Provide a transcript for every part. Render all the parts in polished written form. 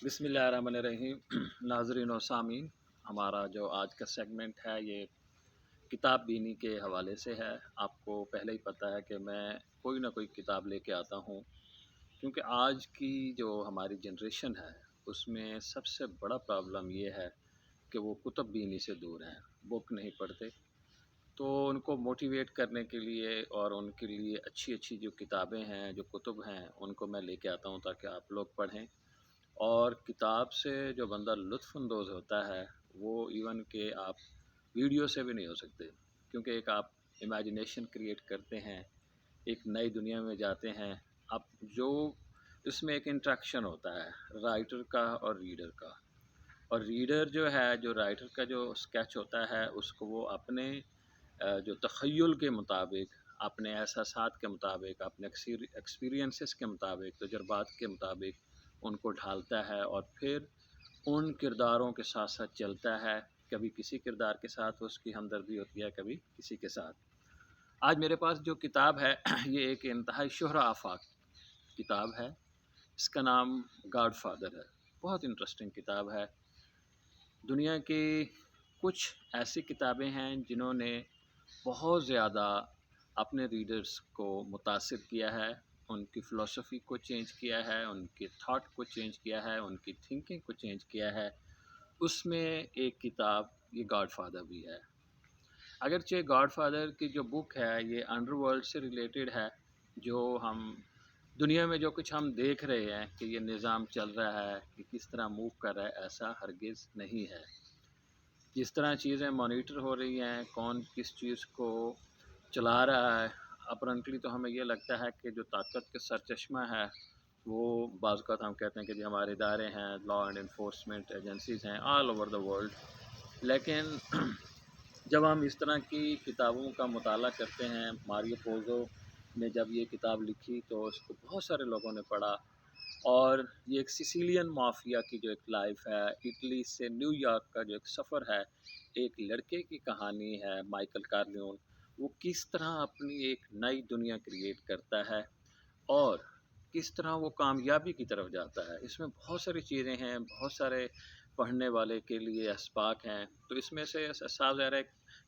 بسم اللہ الرحمن الرحیم ناظرین و سامعین، ہمارا جو آج کا سیگمنٹ ہے یہ کتاب بینی کے حوالے سے ہے۔ آپ کو پہلے ہی پتہ ہے کہ میں کوئی نہ کوئی کتاب لے کے آتا ہوں، کیونکہ آج کی جو ہماری جنریشن ہے اس میں سب سے بڑا پرابلم یہ ہے کہ وہ کتب بینی سے دور ہیں، بک نہیں پڑھتے۔ تو ان کو موٹیویٹ کرنے کے لیے اور ان کے لیے اچھی اچھی جو کتابیں ہیں، جو کتب ہیں، ان کو میں لے کے آتا ہوں تاکہ آپ لوگ پڑھیں۔ اور کتاب سے جو بندہ لطف اندوز ہوتا ہے وہ ایون کہ آپ ویڈیو سے بھی نہیں ہو سکتے، کیونکہ ایک آپ امیجنیشن کریٹ کرتے ہیں، ایک نئی دنیا میں جاتے ہیں آپ، جو اس میں ایک انٹریکشن ہوتا ہے رائٹر کا اور ریڈر کا۔ اور ریڈر جو ہے، جو رائٹر کا جو اسکیچ ہوتا ہے، اس کو وہ اپنے جو تخیل کے مطابق، اپنے احساسات کے مطابق، اپنے ایکسپیرینسز کے مطابق، تجربات کے مطابق ان کو ڈھالتا ہے اور پھر ان کرداروں کے ساتھ ساتھ چلتا ہے۔ کبھی کسی کردار کے ساتھ اس کی ہمدردی ہوتی ہے، کبھی کسی کے ساتھ۔ آج میرے پاس جو کتاب ہے یہ ایک انتہائی شہرہ آفاق کتاب ہے، اس کا نام گاڈ فادر ہے۔ بہت انٹرسٹنگ کتاب ہے۔ دنیا کی کچھ ایسی کتابیں ہیں جنہوں نے بہت زیادہ اپنے ریڈرز کو متاثر کیا ہے، ان کی فلسفی کو چینج کیا ہے، ان کے تھاٹ کو چینج کیا ہے، ان کی تھنکنگ کو چینج کیا ہے۔ اس میں ایک کتاب یہ گاڈ فادر بھی ہے۔ اگرچہ گاڈ فادر کی جو بک ہے یہ انڈر ورلڈ سے ریلیٹڈ ہے، جو ہم دنیا میں جو کچھ ہم دیکھ رہے ہیں کہ یہ نظام چل رہا ہے، کہ کس طرح موو کر رہا ہے، ایسا ہرگز نہیں ہے۔ جس طرح چیزیں مانیٹر ہو رہی ہیں، کون کس چیز کو چلا رہا ہے، اپرنٹلی تو ہمیں یہ لگتا ہے کہ جو طاقت کے سرچشمہ ہے وہ بعض اوقات ہم کہتے ہیں کہ جو ہمارے ادارے ہیں، لا اینڈ انفورسمنٹ ایجنسیز ہیں آل اوور دا ورلڈ۔ لیکن جب ہم اس طرح کی کتابوں کا مطالعہ کرتے ہیں، ماریو پوزو نے جب یہ کتاب لکھی تو اس کو بہت سارے لوگوں نے پڑھا، اور یہ ایک سیسیلین مافیا کی جو ایک لائف ہے، اٹلی سے نیو یارک کا جو ایک سفر ہے، ایک لڑکے کی کہانی ہے مائیکل کارلیون، وہ کس طرح اپنی ایک نئی دنیا کریٹ کرتا ہے اور کس طرح وہ کامیابی کی طرف جاتا ہے۔ اس میں بہت ساری چیزیں ہیں، بہت سارے پڑھنے والے کے لیے اسباق ہیں۔ تو اس میں سے صاف ظاہر ہے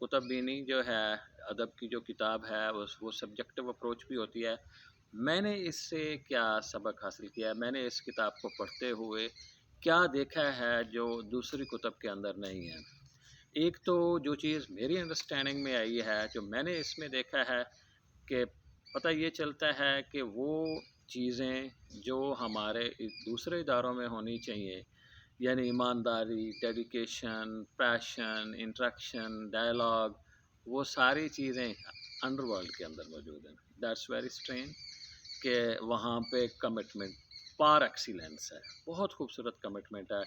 کتب بینی جو ہے، ادب کی جو کتاب ہے، وہ سبجیکٹو اپروچ بھی ہوتی ہے۔ میں نے اس سے کیا سبق حاصل کیا ہے، میں نے اس کتاب کو پڑھتے ہوئے کیا دیکھا ہے جو دوسری کتب کے اندر نہیں ہے۔ ایک تو جو چیز میری انڈرسٹینڈنگ میں آئی ہے، جو میں نے اس میں دیکھا ہے، کہ پتہ یہ چلتا ہے کہ وہ چیزیں جو ہمارے دوسرے اداروں میں ہونی چاہیے، یعنی ایمانداری، ڈیڈیکیشن، پیشن، انٹریکشن، ڈائلاگ، وہ ساری چیزیں انڈر ورلڈ کے اندر موجود ہیں۔ دیٹس ویری اسٹرینج کہ وہاں پہ کمٹمنٹ پار ایکسیلنس ہے، بہت خوبصورت کمٹمنٹ ہے،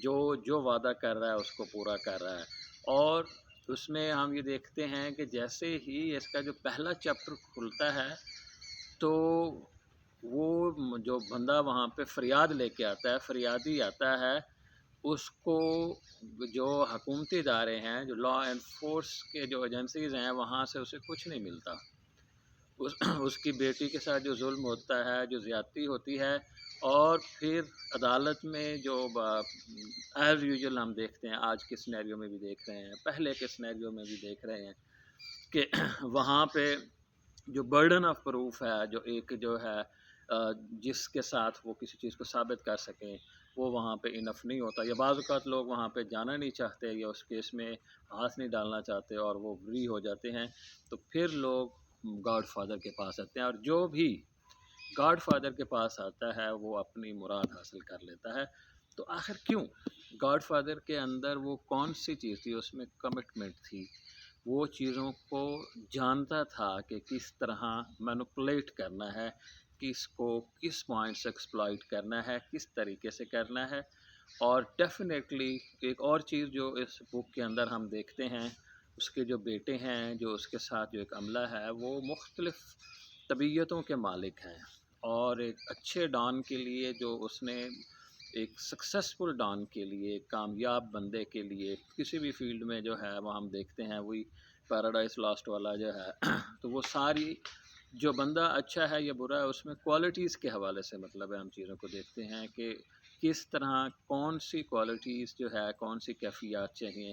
جو وعدہ کر رہا ہے اس کو پورا کر رہا ہے۔ اور اس میں ہم یہ دیکھتے ہیں کہ جیسے ہی اس کا جو پہلا چیپٹر کھلتا ہے تو وہ جو بندہ وہاں پہ فریاد لے کے آتا ہے، فریادی آتا ہے، اس کو جو حکومتی ادارے ہیں، جو لا انفورس کے جو ایجنسیز ہیں، وہاں سے اسے کچھ نہیں ملتا۔ اس کی بیٹی کے ساتھ جو ظلم ہوتا ہے، جو زیادتی ہوتی ہے، اور پھر عدالت میں جو ایز یوزول ہم دیکھتے ہیں، آج کے سینیریو میں بھی دیکھ رہے ہیں، پہلے کے سینیریو میں بھی دیکھ رہے ہیں کہ وہاں پہ جو برڈن آف پروف ہے، جو ایک جو ہے جس کے ساتھ وہ کسی چیز کو ثابت کر سکیں، وہ وہاں پہ انف نہیں ہوتا، یا بعض اوقات لوگ وہاں پہ جانا نہیں چاہتے یا اس کیس میں ہاتھ نہیں ڈالنا چاہتے اور وہ بری ہو جاتے ہیں، تو پھر لوگ گاڈ فادر کے پاس آتے ہیں، اور جو بھی گاڈ فادر کے پاس آتا ہے وہ اپنی مراد حاصل کر لیتا ہے۔ تو آخر کیوں؟ گاڈ فادر کے اندر وہ کون سی چیز تھی؟ اس میں کمٹمنٹ تھی، وہ چیزوں کو جانتا تھا کہ کس طرح مینوپولیٹ کرنا ہے، کس کو کس پوائنٹ سے ایکسپلائٹ کرنا ہے، کس طریقے سے کرنا ہے۔ اور ڈیفینیٹلی ایک اور چیز جو اس بک کے اندر ہم دیکھتے ہیں، اس کے جو بیٹے ہیں، جو اس کے ساتھ جو ایک عملہ ہے، وہ مختلف طبیعتوں کے مالک ہیں، اور ایک اچھے ڈان کے لیے، جو اس نے ایک سکسیسفل ڈان کے لیے، کامیاب بندے کے لیے کسی بھی فیلڈ میں جو ہے وہ ہم دیکھتے ہیں، وہی پیراڈائز لاسٹ والا جو ہے تو وہ ساری جو بندہ اچھا ہے یا برا ہے، اس میں کوالٹیز کے حوالے سے مطلب ہے، ہم چیزوں کو دیکھتے ہیں کہ کس طرح کون سی کوالٹیز جو ہے، کون سی کیفیات چاہیے،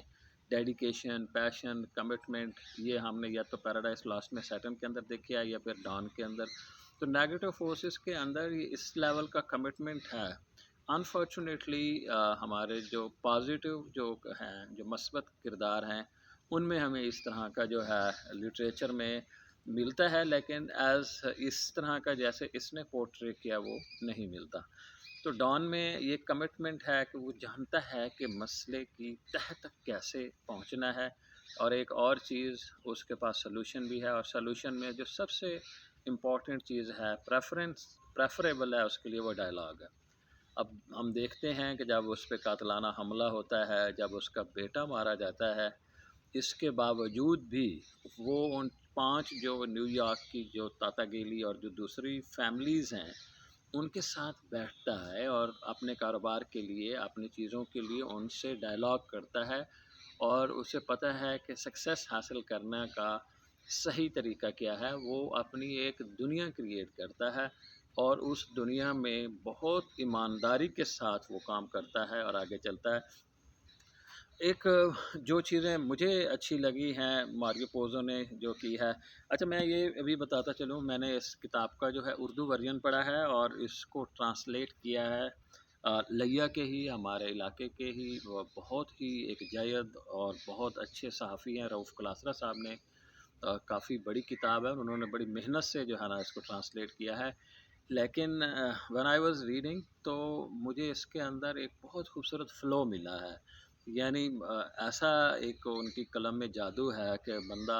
ڈیڈیکیشن، پیشن، کمٹمنٹ، یہ ہم نے یا تو پیراڈائز لاسٹ میں سیٹن کے اندر دیکھا ہے یا پھر ڈان کے اندر. تو نیگیٹو فورسز کے اندر یہ اس لیول کا کمٹمنٹ ہے. انفارچونیٹلی ہمارے جو پازیٹیو جو ہیں، جو مثبت کردار ہیں، ان میں ہمیں اس طرح کا جو ہے لٹریچر میں ملتا ہے، لیکن ایز اس طرح کا جیسے اس نے پورٹری کیا وہ نہیں ملتا. تو ڈان میں یہ کمٹمنٹ ہے کہ وہ جانتا ہے کہ مسئلے کی تہ تک کیسے پہنچنا ہے، اور ایک اور چیز اس کے پاس سلوشن بھی ہے، اور سلوشن میں جو سب سے امپورٹنٹ چیز ہے، پریفریبل ہے اس کے لیے، وہ ڈائلاگ ہے. اب ہم دیکھتے ہیں کہ جب اس پہ قاتلانہ حملہ ہوتا ہے، جب اس کا بیٹا مارا جاتا ہے، اس کے باوجود بھی وہ ان 5 جو نیو یارک کی جو تاتا گیلی اور جو دوسری فیملیز ہیں ان کے ساتھ بیٹھتا ہے، اور اپنے کاروبار کے لیے، اپنی چیزوں کے لیے ان سے ڈائلاگ کرتا ہے، اور اسے پتہ ہے کہ سکسیس حاصل کرنے کا صحیح طریقہ کیا ہے. وہ اپنی ایک دنیا کریٹ کرتا ہے، اور اس دنیا میں بہت ایمانداری کے ساتھ وہ کام کرتا ہے اور آگے چلتا ہے. ایک جو چیزیں مجھے اچھی لگی ہیں ماریو پوزو نے جو کی ہے. اچھا، میں یہ ابھی بتاتا چلوں، میں نے اس کتاب کا جو ہے اردو ورژن پڑھا ہے اور اس کو ٹرانسلیٹ کیا ہے لیا کے ہی، ہمارے علاقے کے ہی وہ بہت ہی ایک جید اور بہت اچھے صحافی ہیں، رؤف کلاسرا صاحب نے. کافی بڑی کتاب ہے، انہوں نے بڑی محنت سے جو ہے نا اس کو ٹرانسلیٹ کیا ہے. لیکن when I was reading تو مجھے اس کے اندر ایک بہت خوبصورت فلو ملا ہے. یعنی ایسا ایک ان کی قلم میں جادو ہے کہ بندہ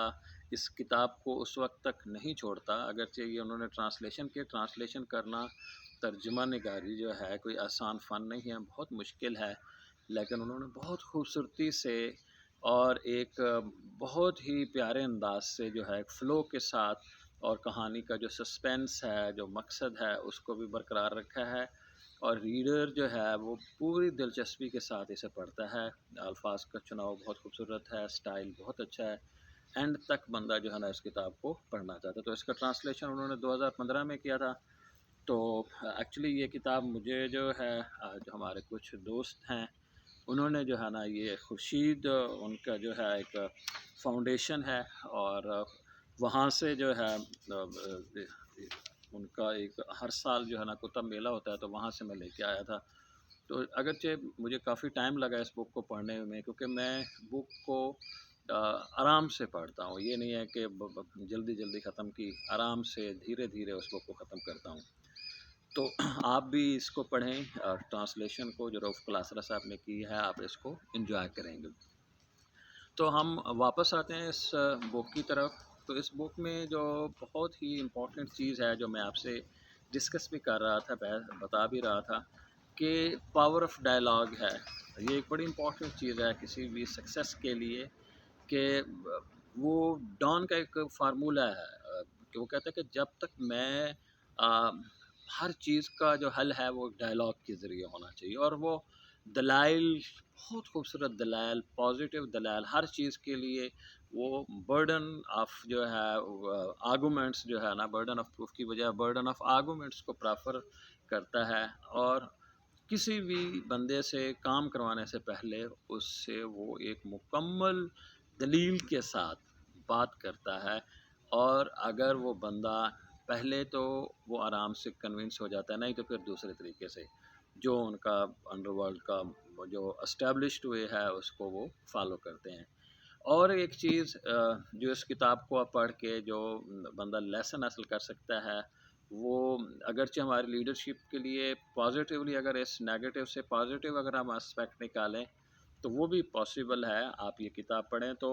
اس کتاب کو اس وقت تک نہیں چھوڑتا. اگرچہ یہ انہوں نے ٹرانسلیشن کرنا، ترجمہ نگاری جو ہے کوئی آسان فن نہیں ہے، بہت مشکل ہے، لیکن انہوں نے بہت خوبصورتی سے اور ایک بہت ہی پیارے انداز سے جو ہے ایک فلو کے ساتھ، اور کہانی کا جو سسپینس ہے، جو مقصد ہے، اس کو بھی برقرار رکھا ہے، اور ریڈر جو ہے وہ پوری دلچسپی کے ساتھ اسے پڑھتا ہے. الفاظ کا چناؤ بہت خوبصورت ہے، سٹائل بہت اچھا ہے، اینڈ تک بندہ جو ہے نا اس کتاب کو پڑھنا چاہتا ہے. تو اس کا ٹرانسلیشن انہوں نے 2015 میں کیا تھا. تو ایکچولی یہ کتاب مجھے جو ہے جو ہمارے کچھ دوست ہیں انہوں نے جو ہے نا، یہ خورشید ان کا جو ہے ایک فاؤنڈیشن ہے، اور وہاں سے جو ہے ان کا ایک ہر سال جو ہے نا کتب میلہ ہوتا ہے، تو وہاں سے میں لے کے آیا تھا. تو اگرچہ مجھے کافی ٹائم لگا اس بک کو پڑھنے میں، کیونکہ میں بک کو آرام سے پڑھتا ہوں. یہ نہیں ہے کہ جلدی جلدی ختم کی، آرام سے دھیرے دھیرے اس بک کو ختم کرتا ہوں. تو آپ بھی اس کو پڑھیں، ٹرانسلیشن کو جو رؤف کلاسرا صاحب نے کی ہے، آپ اس کو انجوائے کریں گے. تو ہم واپس آتے ہیں اس بک کی طرف. تو اس بک میں جو بہت ہی امپورٹنٹ چیز ہے، جو میں آپ سے ڈسکس بھی کر رہا تھا، بتا بھی رہا تھا، کہ پاور آف ڈائلاگ ہے. یہ ایک بڑی امپورٹنٹ چیز ہے کسی بھی سکسیس کے لیے، کہ وہ ڈان کا ایک فارمولہ ہے کہ وہ کہتا ہے کہ جب تک میں ہر چیز کا جو حل ہے وہ ڈائلاگ کے ذریعے ہونا چاہیے، اور وہ دلائل، بہت خوبصورت دلائل، پازیٹیو دلائل ہر چیز کے لیے. وہ برڈن آف جو ہے آرگومنٹس جو ہے نا، برڈن آف پروف کی بجائے برڈن آف آرگومنٹس کو پریفر کرتا ہے، اور کسی بھی بندے سے کام کروانے سے پہلے اس سے وہ ایک مکمل دلیل کے ساتھ بات کرتا ہے. اور اگر وہ بندہ پہلے تو وہ آرام سے کنونس ہو جاتا ہے، نہیں تو پھر دوسرے طریقے سے جو ان کا انڈر ورلڈ کا جو اسٹیبلشڈ ہوئے ہے اس کو وہ فالو کرتے ہیں. اور ایک چیز جو اس کتاب کو پڑھ کے جو بندہ لیسن حاصل کر سکتا ہے، وہ اگرچہ ہماری لیڈرشپ کے لیے پازیٹیولی، اگر اس نیگیٹو سے پازیٹیو اگر ہم اسپیکٹ نکالیں تو وہ بھی پاسبل ہے. آپ یہ کتاب پڑھیں تو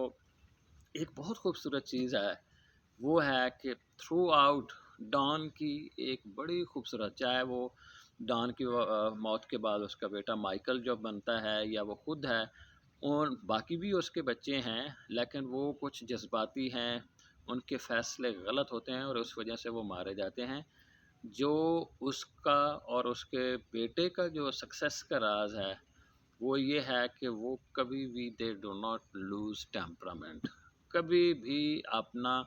ایک بہت خوبصورت چیز ہے، وہ ہے کہ تھرو آؤٹ ڈان کی ایک بڑی خوبصورت، چاہے وہ ڈان کی موت کے بعد اس کا بیٹا مائیکل جو بنتا ہے، یا وہ خود ہے، اور باقی بھی اس کے بچے ہیں، لیکن وہ کچھ جذباتی ہیں، ان کے فیصلے غلط ہوتے ہیں اور اس وجہ سے وہ مارے جاتے ہیں. جو اس کا اور اس کے بیٹے کا جو سکسیس کا راز ہے وہ یہ ہے کہ وہ کبھی بھی they do not lose temperament, کبھی بھی اپنا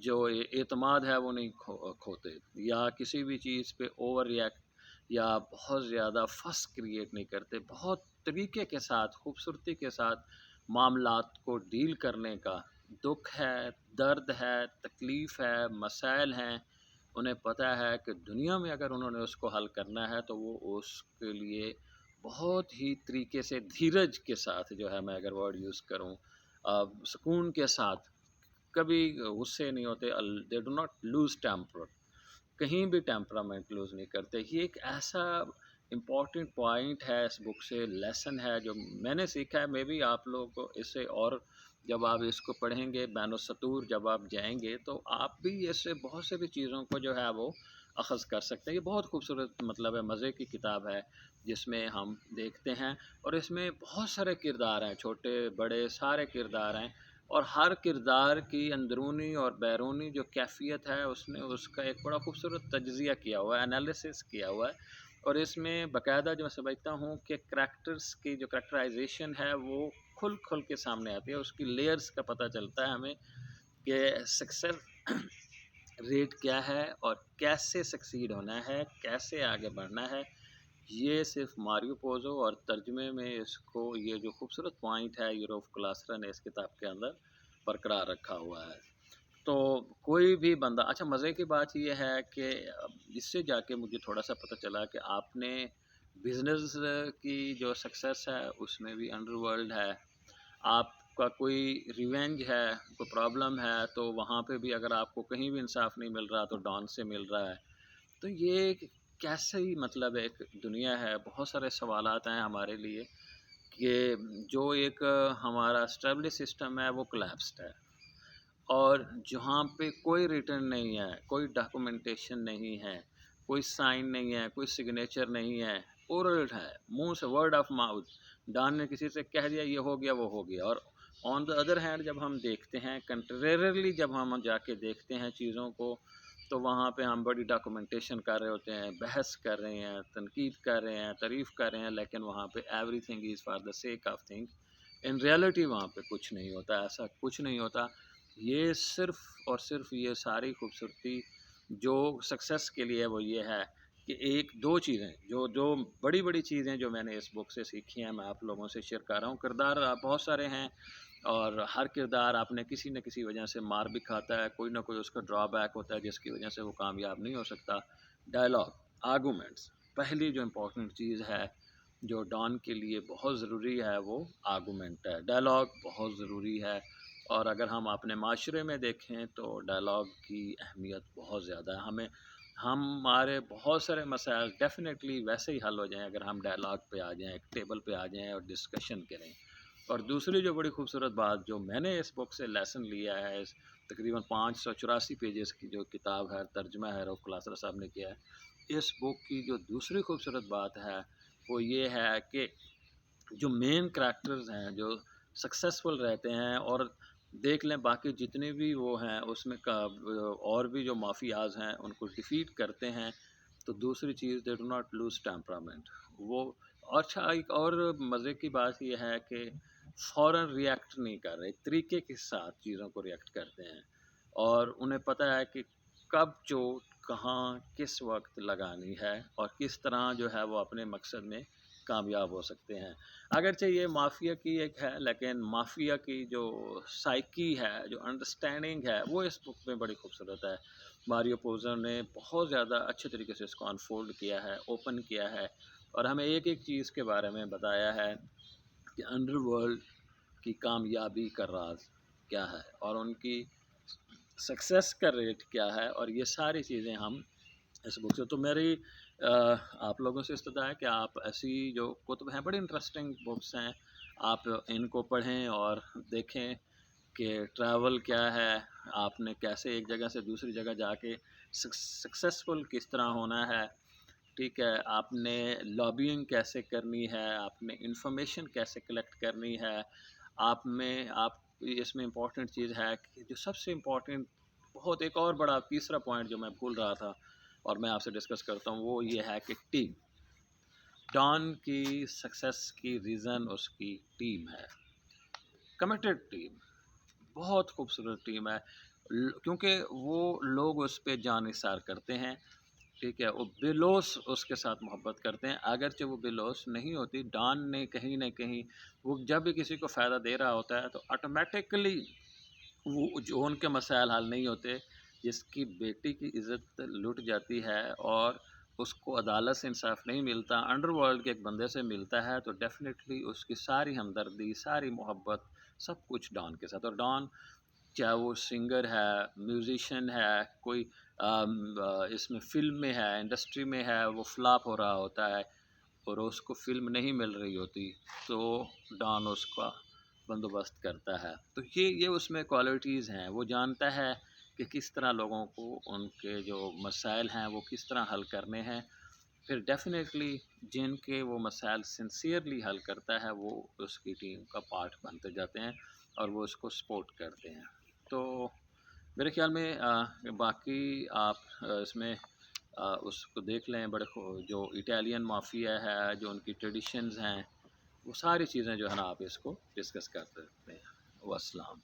جو اعتماد ہے وہ نہیں کھوتے، یا کسی بھی چیز پہ اوور ریئیکٹ یا بہت زیادہ فس کریٹ نہیں کرتے، بہت طریقے کے ساتھ، خوبصورتی کے ساتھ معاملات کو ڈیل کرنے کا، دکھ ہے، درد ہے، تکلیف ہے، مسائل ہیں، انہیں پتہ ہے کہ دنیا میں اگر انہوں نے اس کو حل کرنا ہے تو وہ اس کے لیے بہت ہی طریقے سے دھیرج کے ساتھ، جو ہے میں اگر ورڈ یوز کروں، سکون کے ساتھ، کبھی غصے نہیں ہوتے، they do not lose temper, کہیں بھی ٹیمپرامنٹ لوز نہیں کرتے۔ یہ ایک ایسا امپورٹنٹ پوائنٹ ہے اس بک سے، لیسن ہے جو میں نے سیکھا ہے، میں بھی آپ لوگوں کو اس سے، اور جب آپ اس کو پڑھیں گے بین السطور جب آپ جائیں گے تو آپ بھی اس سے بہت سے بھی چیزوں کو جو ہے وہ اخذ کر سکتے ہیں۔ یہ بہت خوبصورت مطلب ہے، مزے کی کتاب ہے جس میں ہم دیکھتے ہیں، اور اس میں بہت سارے کردار ہیں، چھوٹے بڑے سارے کردار ہیں، اور ہر کردار کی اندرونی اور بیرونی جو کیفیت ہے اس نے اس کا ایک بڑا خوبصورت تجزیہ کیا ہوا ہے، انالیسس کیا ہوا ہے، اور اس میں باقاعدہ جو میں سمجھتا ہوں کہ کریکٹرز کی جو کریکٹرائزیشن ہے وہ کھل کھل کے سامنے آتی ہے، اس کی لیئرز کا پتہ چلتا ہے ہمیں کہ سکسیس ریٹ کیا ہے اور کیسے سکسیڈ ہونا ہے، کیسے آگے بڑھنا ہے۔ یہ صرف ماریو پوزو اور ترجمے میں اس کو، یہ جو خوبصورت پوائنٹ ہے یوروف کلاسرا نے اس کتاب کے اندر برقرار رکھا ہوا ہے۔ تو کوئی بھی بندہ، اچھا مزے کی بات یہ ہے کہ اس سے جا کے مجھے تھوڑا سا پتہ چلا کہ آپ نے بزنس کی جو سکسیس ہے اس میں بھی انڈر ورلڈ ہے، آپ کا کوئی ریونج ہے، کوئی پرابلم ہے تو وہاں پہ بھی اگر آپ کو کہیں بھی انصاف نہیں مل رہا تو ڈان سے مل رہا ہے۔ تو یہ ایک کیسے مطلب ایک دنیا ہے، بہت سارے سوالات ہیں ہمارے لیے کہ جو ایک ہمارا اسٹیبلش سسٹم ہے وہ کلیپسڈ ہے، اور جہاں پہ کوئی ریٹرن نہیں ہے، کوئی ڈاکومنٹیشن نہیں ہے، کوئی سائن نہیں ہے، کوئی سگنیچر نہیں ہے، اورل ہے، منہ سے ورڈ آف ماؤتھ، ڈان نے کسی سے کہہ دیا یہ ہو گیا وہ ہو گیا۔ اور آن دا ادر ہینڈ جب ہم دیکھتے ہیں کنٹریرلی، جب ہم جا کے دیکھتے ہیں چیزوں کو، تو وہاں پہ ہم بڑی ڈاکومنٹیشن کر رہے ہوتے ہیں، بحث کر رہے ہیں، تنقید کر رہے ہیں، تعریف کر رہے ہیں، لیکن وہاں پہ every thing is for the sake of thing, in reality وہاں پہ کچھ نہیں ہوتا، ایسا کچھ نہیں ہوتا۔ یہ صرف اور صرف یہ ساری خوبصورتی جو سکسیس کے لیے وہ یہ ہے کہ ایک دو چیزیں جو بڑی بڑی چیزیں جو میں نے اس بک سے سیکھی ہیں، میں آپ لوگوں سے شیئر کر رہا ہوں۔ کردار بہت سارے ہیں، اور ہر کردار آپ نے کسی نہ کسی وجہ سے مار بھی کھاتا ہے، کوئی نہ کوئی اس کا ڈرا بیک ہوتا ہے جس کی وجہ سے وہ کامیاب نہیں ہو سکتا۔ ڈائلاگ، آرگومنٹس، پہلی جو امپورٹنٹ چیز ہے جو ڈان کے لیے بہت ضروری ہے وہ آرگومنٹ ہے، ڈائلاگ بہت ضروری ہے۔ اور اگر ہم اپنے معاشرے میں دیکھیں تو ڈائلاگ کی اہمیت بہت زیادہ ہے، ہمارے بہت سارے مسائل ڈیفینیٹلی ویسے ہی حل ہو جائیں اگر ہم ڈائلاگ پہ آ جائیں، ایک ٹیبل پہ آ جائیں اور ڈسکشن کریں۔ اور دوسری جو بڑی خوبصورت بات جو میں نے اس بک سے لیسن لیا ہے، اس تقریباً 584 پیجز کی جو کتاب ہے، ترجمہ ہے روف کلاسرا صاحب نے کیا ہے، اس بک کی جو دوسری خوبصورت بات ہے وہ یہ ہے کہ جو مین کریکٹرز ہیں جو سکسیسفل رہتے ہیں، اور دیکھ لیں باقی جتنے بھی وہ ہیں اس میں اور بھی جو مافیاز ہیں ان کو ڈیفیٹ کرتے ہیں، تو دوسری چیز they do not lose temperament وہ۔ اور اچھا ایک اور مزے کی بات یہ ہے کہ فوراً ریئیکٹ نہیں کر رہے، طریقے کے ساتھ چیزوں کو ریئیکٹ کرتے ہیں، اور انہیں پتہ ہے کہ کب چوٹ کہاں کس وقت لگانی ہے، اور کس طرح جو ہے وہ اپنے مقصد میں کامیاب ہو سکتے ہیں۔ اگرچہ یہ مافیا کی ایک ہے، لیکن مافیا کی جو سائیکی ہے، جو انڈرسٹینڈنگ ہے، وہ اس بک میں بڑی خوبصورت ہے۔ ماریو پوزو نے بہت زیادہ اچھے طریقے سے اس کو انفولڈ کیا ہے، اوپن کیا ہے، اور ہمیں ایک ایک چیز کے بارے میں بتایا ہے کہ انڈر ورلڈ کی کامیابی کا راز کیا ہے اور ان کی سکسیس کا ریٹ کیا ہے، اور یہ ساری چیزیں ہم اس بک سے۔ تو میری آپ لوگوں سے استدعا ہے کہ آپ ایسی جو کتب ہیں، بڑی انٹرسٹنگ بکس ہیں، آپ ان کو پڑھیں اور دیکھیں کہ ٹریول کیا ہے، آپ نے کیسے ایک جگہ سے دوسری جگہ جا کے سکسیسفل کس طرح ہونا ہے، ٹھیک ہے، آپ نے لابینگ کیسے کرنی ہے، آپ نے انفارمیشن کیسے کلیکٹ کرنی ہے، آپ اس میں امپورٹنٹ چیز ہے کہ جو سب سے امپورٹنٹ، بہت ایک اور بڑا تیسرا پوائنٹ جو میں بھول رہا تھا اور میں آپ سے ڈسکس کرتا ہوں، وہ یہ ہے کہ ٹیم، ڈان کی سکسیس کی ریزن اس کی ٹیم ہے، کمیٹڈ ٹیم، بہت خوبصورت ٹیم ہے، کیونکہ وہ لوگ اس پہ جان نثار کرتے ہیں، ٹھیک ہے، وہ بےلوث اس کے ساتھ محبت کرتے ہیں، اگرچہ وہ بےلوث نہیں ہوتی، ڈان نے کہیں نہ کہیں وہ جب بھی کسی کو فائدہ دے رہا ہوتا ہے تو آٹومیٹکلی وہ جو ان کے مسائل حل نہیں ہوتے، جس کی بیٹی کی عزت لٹ جاتی ہے اور اس کو عدالت سے انصاف نہیں ملتا، انڈر ورلڈ کے ایک بندے سے ملتا ہے، تو ڈیفینیٹلی اس کی ساری ہمدردی، ساری محبت، سب کچھ ڈان کے ساتھ. اور ڈان چاہے وہ سنگر ہے، میوزیشین ہے، کوئی اس میں فلم میں ہے، انڈسٹری میں ہے، وہ فلاپ ہو رہا ہوتا ہے اور اس کو فلم نہیں مل رہی ہوتی تو ڈان اس کا بندوبست کرتا ہے. تو یہ اس میں کوالٹیز ہیں، وہ جانتا ہے کہ کس طرح لوگوں کو ان کے جو مسائل ہیں وہ کس طرح حل کرنے ہیں. پھر ڈیفینیٹلی جن کے وہ مسائل سنسیئرلی حل کرتا ہے وہ اس کی ٹیم کا پارٹ بنتے جاتے ہیں اور وہ اس کو سپورٹ کرتے ہیں. تو میرے خیال میں باقی آپ اس میں اس کو دیکھ لیں، بڑے جو اٹالین مافیا ہے، جو ان کی ٹریڈیشنز ہیں، وہ ساری چیزیں جو ہے نا آپ اس کو ڈسکس کر سکتے ہیں. والسلام.